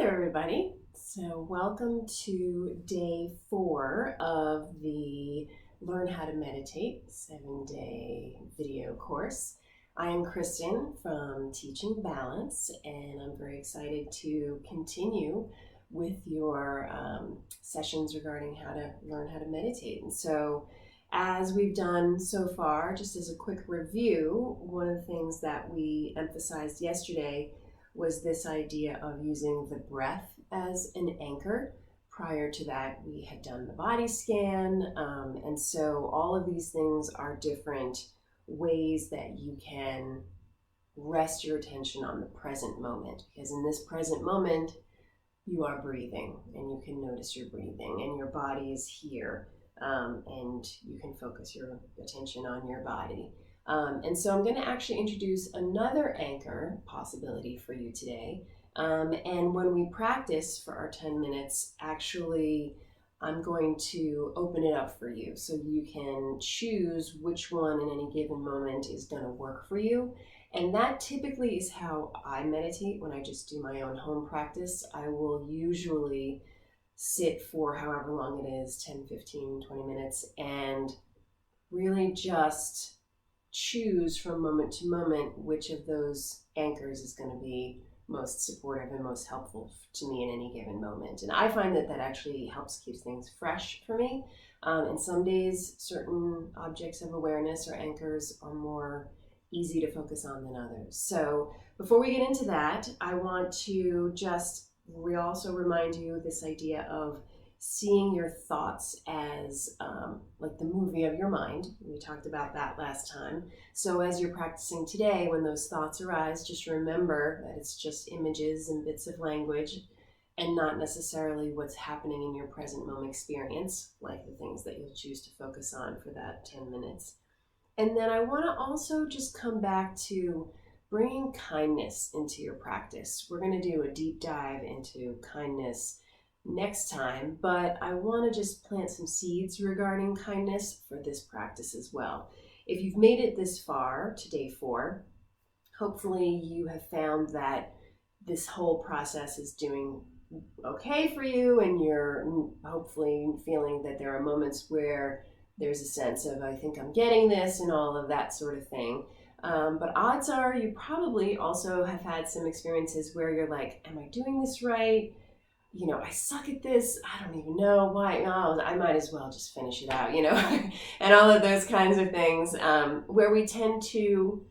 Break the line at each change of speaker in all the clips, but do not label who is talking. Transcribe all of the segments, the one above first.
there, everybody. So welcome to day 4 of the Learn How to Meditate 7-day video course. I am Kristin from Teaching Balance, and I'm very excited to continue with your sessions regarding how to learn how to meditate. And so as we've done so far, just as a quick review, one of the things that we emphasized yesterday was this idea of using the breath as an anchor. Prior to that, we had done the body scan, and so all of these things are different ways that you can rest your attention on the present moment, because in this present moment, you are breathing, and you can notice your breathing, and your body is here, and you can focus your attention on your body. And so I'm going to actually introduce another anchor possibility for you today. And when we practice for our 10 minutes, actually, I'm going to open it up for you so you can choose which one in any given moment is going to work for you. And that typically is how I meditate when I just do my own home practice. I will usually sit for however long it is, 10, 15, 20 minutes, and really just choose from moment to moment which of those anchors is going to be most supportive and most helpful to me in any given moment. And I find that actually helps keep things fresh for me. And some days, certain objects of awareness or anchors are more easy to focus on than others. So before we get into that, I want to just also remind you this idea of seeing your thoughts as like the movie of your mind. We talked about that last time. So as you're practicing today, when those thoughts arise, just remember that it's just images and bits of language and not necessarily what's happening in your present moment experience, like the things that you'll choose to focus on for that 10 minutes. And then I want to also just come back to bringing kindness into your practice. We're going to do a deep dive into kindness next time, but I want to just plant some seeds regarding kindness for this practice as well. If you've made it this far to day 4, hopefully you have found that this whole process is doing okay for you, and you're hopefully feeling that there are moments where there's a sense of, I think I'm getting this, and all of that sort of thing. But odds are you probably also have had some experiences where you're like, am I doing this right? You know, I suck at this. I don't even know why. No, I might as well just finish it out, and all of those kinds of things, where we tend to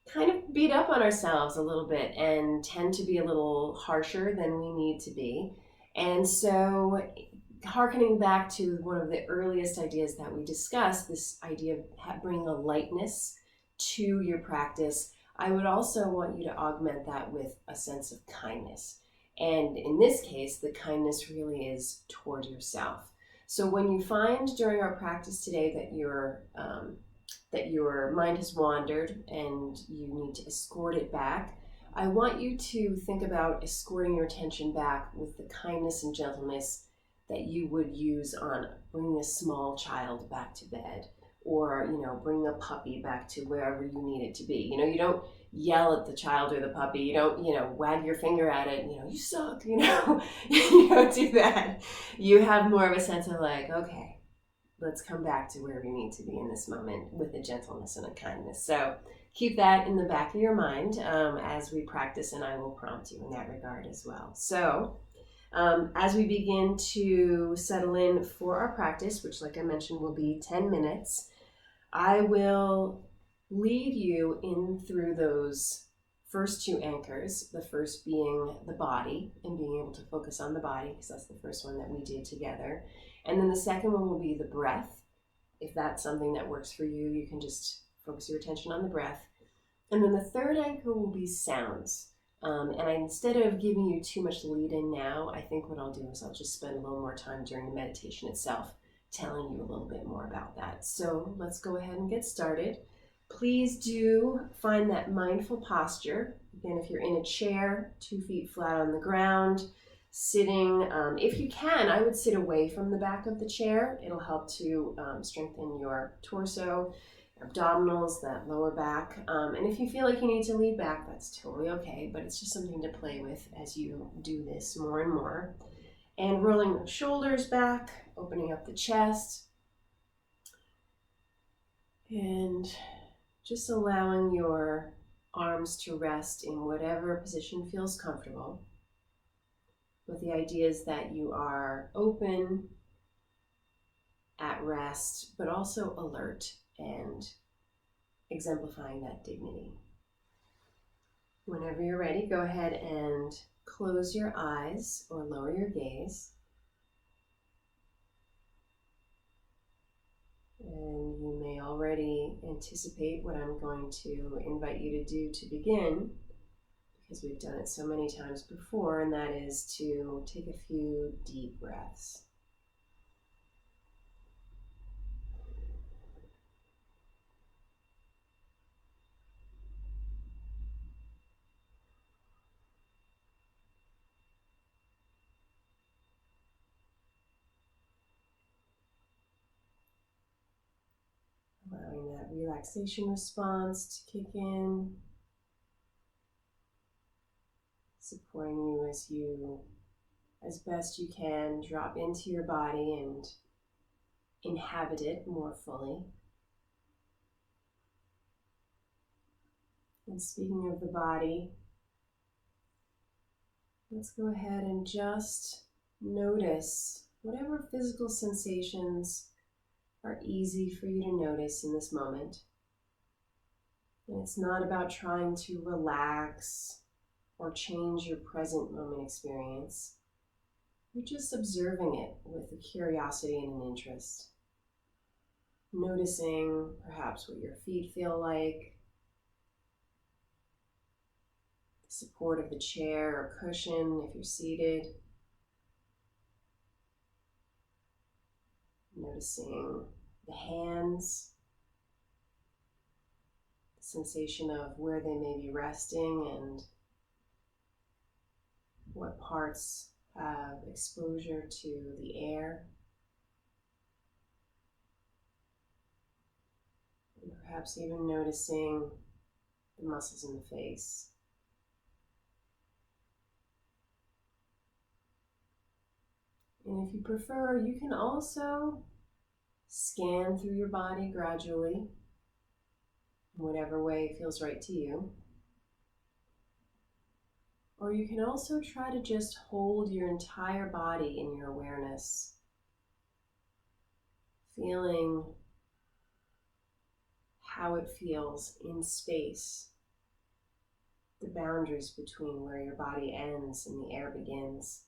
kind of beat up on ourselves a little bit and tend to be a little harsher than we need to be. And so hearkening back to one of the earliest ideas that we discussed, this idea of bringing a lightness to your practice, I would also want you to augment that with a sense of kindness. And in this case, the kindness really is toward yourself. So when you find during our practice today that your mind has wandered and you need to escort it back, I want you to think about escorting your attention back with the kindness and gentleness that you would use on bringing a small child back to bed, or bring a puppy back to wherever you need it to be. You don't yell at the child or the puppy. You don't wag your finger at it. You suck. You don't do that. You have more of a sense of like, okay, let's come back to where we need to be in this moment with a gentleness and a kindness. So keep that in the back of your mind as we practice, and I will prompt you in that regard as well. So as we begin to settle in for our practice, which like I mentioned will be 10 minutes, I will lead you in through those first 2 anchors, the first being the body and being able to focus on the body, because that's the first one that we did together. And then the second one will be the breath. If that's something that works for you, you can just focus your attention on the breath. And then the third anchor will be sounds. Instead of giving you too much lead in now, I think what I'll do is I'll just spend a little more time during the meditation itself telling you a little bit more about that. So let's go ahead and get started. Please do find that mindful posture. Again, if you're in a chair, 2 feet flat on the ground, sitting, if you can, I would sit away from the back of the chair. It'll help to strengthen your torso. abdominals, that lower back. And if you feel like you need to lean back, that's totally okay, but it's just something to play with as you do this more and more. And rolling the shoulders back, opening up the chest, and just allowing your arms to rest in whatever position feels comfortable. But the idea is that you are open, at rest, but also alert and exemplifying that dignity. Whenever you're ready, go ahead and close your eyes or lower your gaze. And you may already anticipate what I'm going to invite you to do to begin, because we've done it so many times before, and that is to take a few deep breaths. Allowing that relaxation response to kick in, supporting you as best you can, drop into your body and inhabit it more fully. And speaking of the body, let's go ahead and just notice whatever physical sensations are easy for you to notice in this moment. And it's not about trying to relax or change your present moment experience. You're just observing it with a curiosity and an interest. Noticing perhaps what your feet feel like, the support of the chair or cushion if you're seated. Noticing the hands, the sensation of where they may be resting and what parts have exposure to the air. And perhaps even noticing the muscles in the face. And if you prefer, you can also scan through your body gradually, in whatever way feels right to you. Or you can also try to just hold your entire body in your awareness, feeling how it feels in space, the boundaries between where your body ends and the air begins.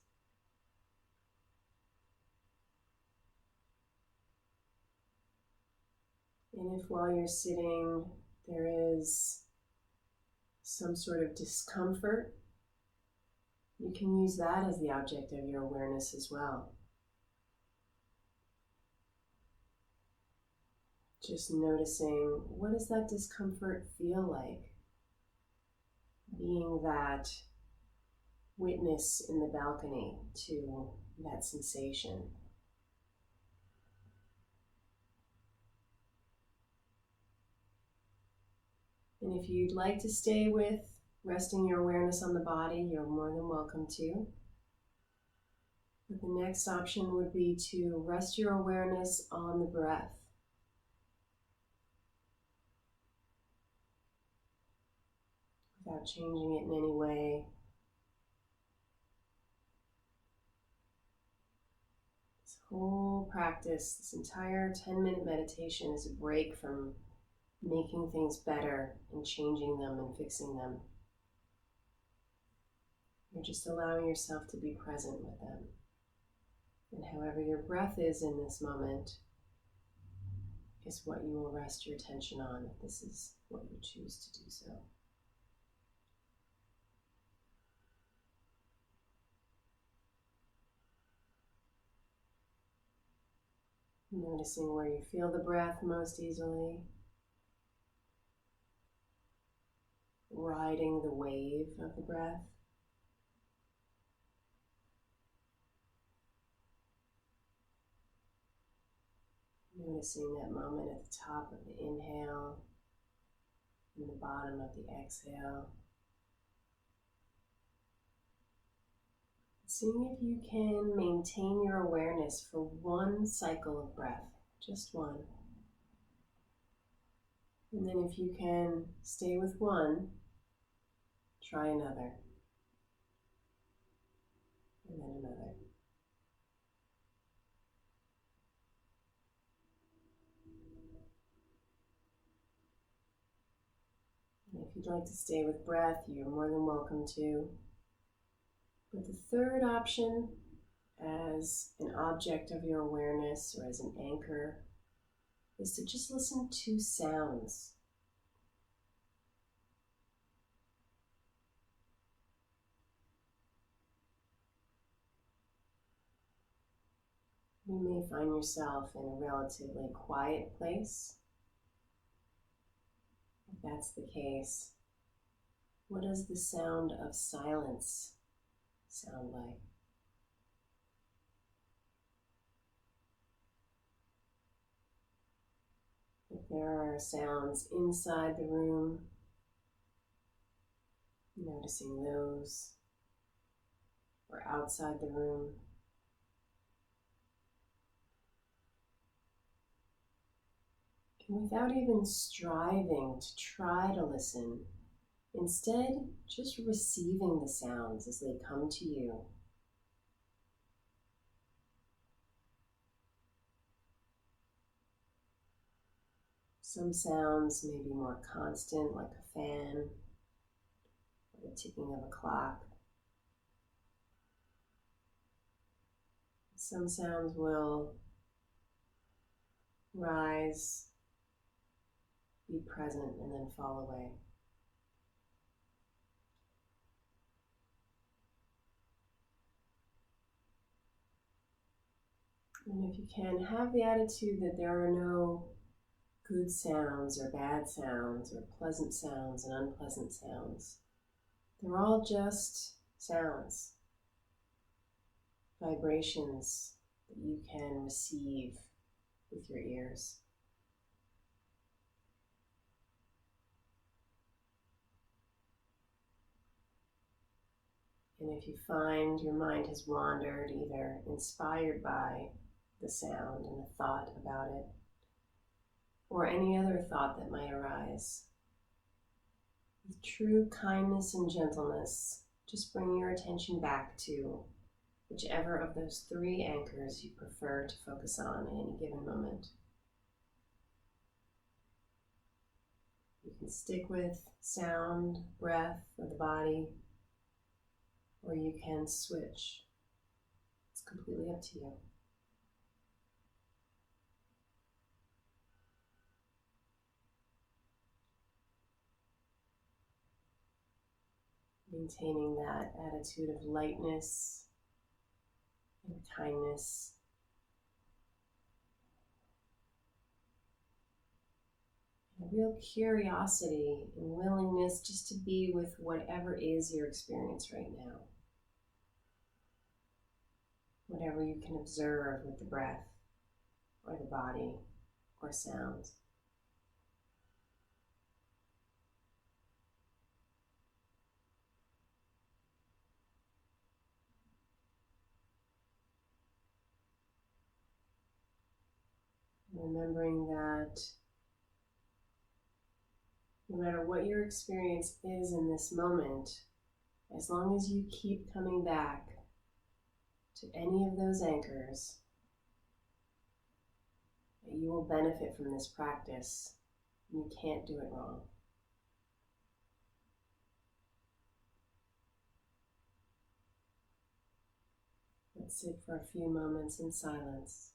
And if while you're sitting there is some sort of discomfort, you can use that as the object of your awareness as well. Just noticing, what does that discomfort feel like? Being that witness in the balcony to that sensation. And if you'd like to stay with resting your awareness on the body, you're more than welcome to. But the next option would be to rest your awareness on the breath. Without changing it in any way. This whole practice, this entire 10-minute meditation is a break from making things better and changing them and fixing them. You're just allowing yourself to be present with them. And however your breath is in this moment is what you will rest your attention on if this is what you choose to do so. Noticing where you feel the breath most easily. Riding the wave of the breath. Noticing that moment at the top of the inhale and the bottom of the exhale. Seeing if you can maintain your awareness for one cycle of breath, just one. And then if you can stay with one, try another. And then another. And if you'd like to stay with breath, you're more than welcome to. But the third option, as an object of your awareness or as an anchor, is to just listen to sounds. You may find yourself in a relatively quiet place. If that's the case, what does the sound of silence sound like? If there are sounds inside the room, noticing those, or outside the room. And without even striving to try to listen, instead just receiving the sounds as they come to you. Some sounds may be more constant, like a fan, or the ticking of a clock. Some sounds will rise, be present, and then fall away. And if you can, have the attitude that there are no good sounds or bad sounds or pleasant sounds and unpleasant sounds. They're all just sounds, vibrations that you can receive with your ears. And if you find your mind has wandered, either inspired by the sound and the thought about it, or any other thought that might arise, with true kindness and gentleness, just bring your attention back to whichever of those three anchors you prefer to focus on at any given moment. You can stick with sound, breath, or the body, or you can switch. It's completely up to you. Maintaining that attitude of lightness and kindness. And a real curiosity and willingness just to be with whatever is your experience right now. Whatever you can observe with the breath or the body or sound. Remembering that no matter what your experience is in this moment, as long as you keep coming back to any of those anchors, you will benefit from this practice. You can't do it wrong. Let's sit for a few moments in silence.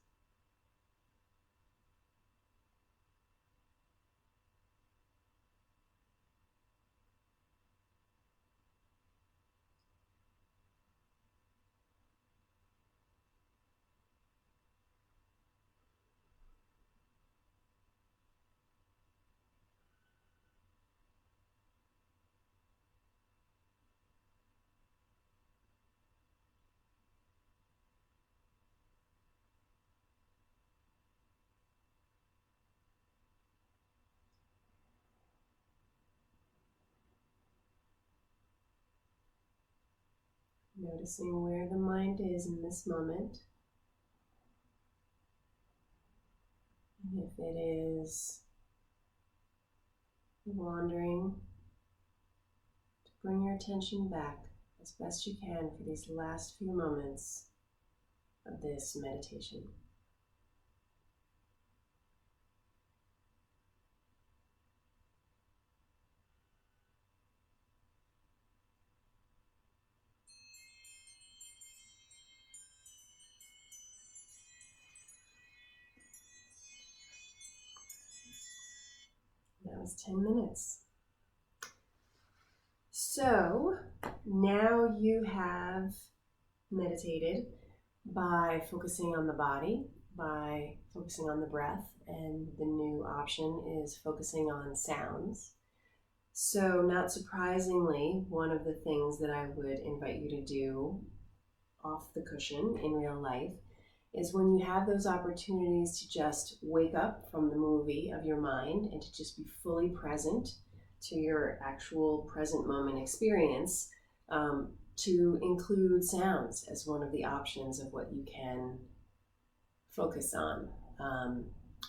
Noticing where the mind is in this moment. And if it is wandering, to bring your attention back as best you can for these last few moments of this meditation. That was 10 minutes. So now you have meditated by focusing on the body, by focusing on the breath, and the new option is focusing on sounds. So not surprisingly, one of the things that I would invite you to do off the cushion in real life is when you have those opportunities to just wake up from the movie of your mind and to just be fully present to your actual present moment experience, to include sounds as one of the options of what you can focus on. An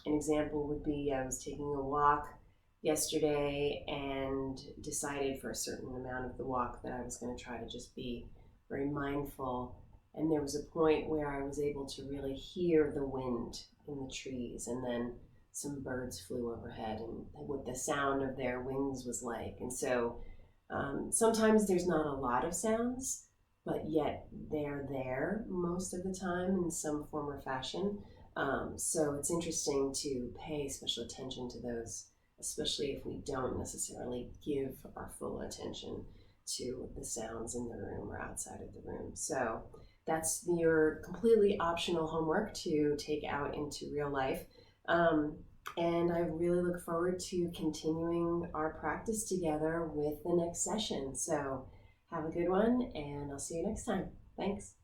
example would be I was taking a walk yesterday and decided for a certain amount of the walk that I was going to try to just be very mindful. And there was a point where I was able to really hear the wind in the trees, and then some birds flew overhead and what the sound of their wings was like. And so sometimes there's not a lot of sounds, but yet they're there most of the time in some form or fashion. So it's interesting to pay special attention to those, especially if we don't necessarily give our full attention to the sounds in the room or outside of the room. So that's your completely optional homework to take out into real life. And I really look forward to continuing our practice together with the next session. So have a good one, and I'll see you next time. Thanks.